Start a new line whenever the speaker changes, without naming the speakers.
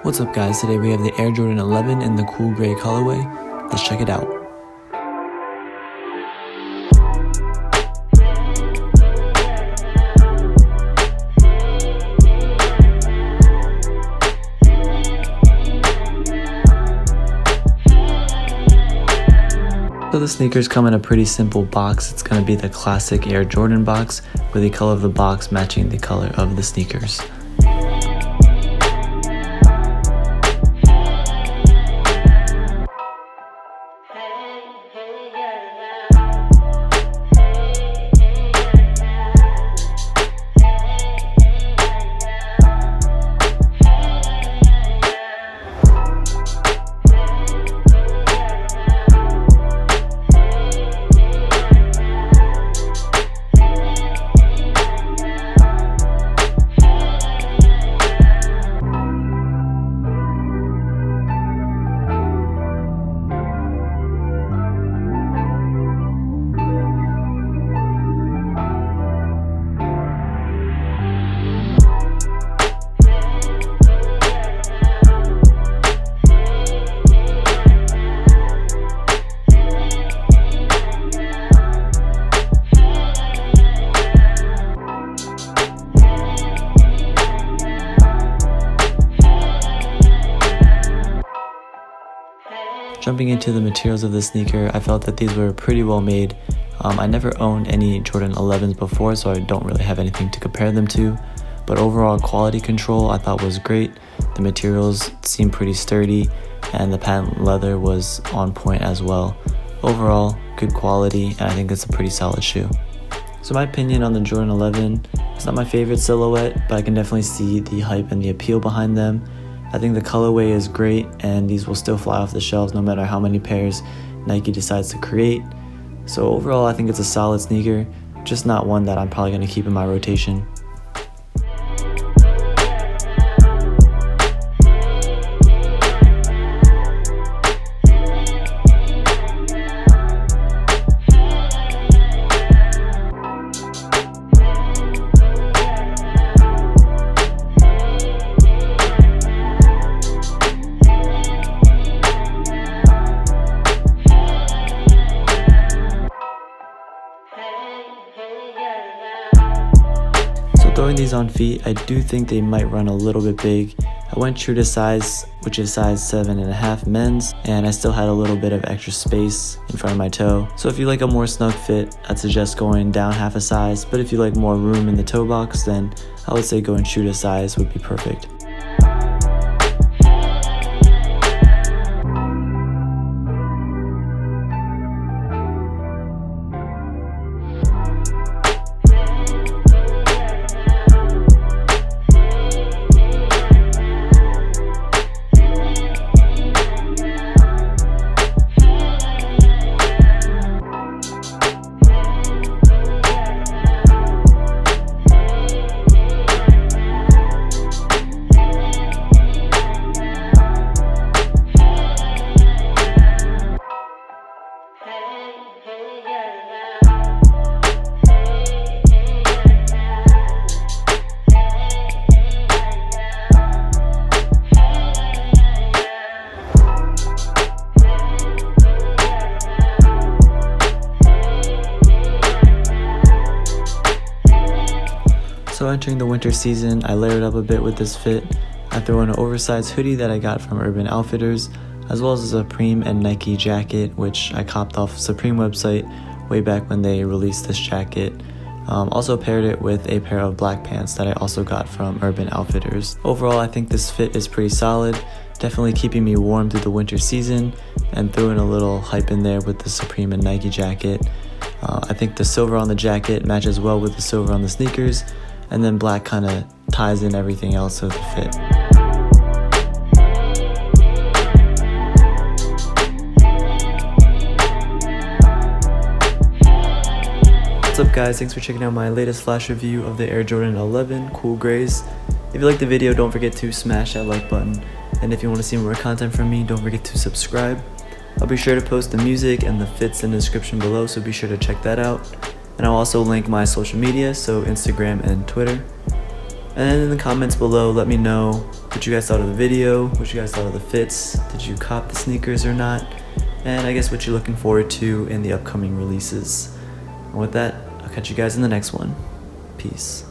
What's up guys, today we have the Air Jordan 11 in the cool gray colorway. Let's check it out. So the sneakers come in a pretty simple box. It's going to be the classic Air Jordan box with the color of the box matching the color of the sneakers. Jumping into the materials of the sneaker, I felt that these were pretty well made. I never owned any Jordan 11s before, so I don't really have anything to compare them to. But overall quality control I thought was great. The materials seemed pretty sturdy, and the patent leather was on point as well. Overall, good quality, and I think it's a pretty solid shoe. So my opinion on the Jordan 11, it's not my favorite silhouette, but I can definitely see the hype and the appeal behind them. I think the colorway is great, and these will still fly off the shelves no matter how many pairs Nike decides to create. So overall, I think it's a solid sneaker, just not one that I'm probably going to keep in my rotation. Throwing these on feet, I do think they might run a little bit big. I went true to size, which is size 7.5 men's, and I still had a little bit of extra space in front of my toe. So if you like a more snug fit, I'd suggest going down half a size, but if you like more room in the toe box, then I would say going true to size would be perfect. So entering the winter season, I layered up a bit with this fit. I throw in an oversized hoodie that I got from Urban Outfitters, as well as a Supreme and Nike jacket, which I copped off Supreme website way back when they released this jacket. Also paired it with a pair of black pants that I also got from Urban Outfitters. Overall, I think this fit is pretty solid, definitely keeping me warm through the winter season, and threw in a little hype in there with the Supreme and Nike jacket. I think the silver on the jacket matches well with the silver on the sneakers, and then black kind of ties in everything else of the fit. What's up guys, thanks for checking out my latest flash review of the Air Jordan 11 Cool Grays. If you liked the video, don't forget to smash that like button, and if you want to see more content from me, don't forget to subscribe. I'll be sure to post the music and the fits in the description below, so be sure to check that out. And I'll also link my social media, so Instagram and Twitter. And then in the comments below, let me know what you guys thought of the video, what you guys thought of the fits, did you cop the sneakers or not, and I guess what you're looking forward to in the upcoming releases. And with that, I'll catch you guys in the next one. Peace.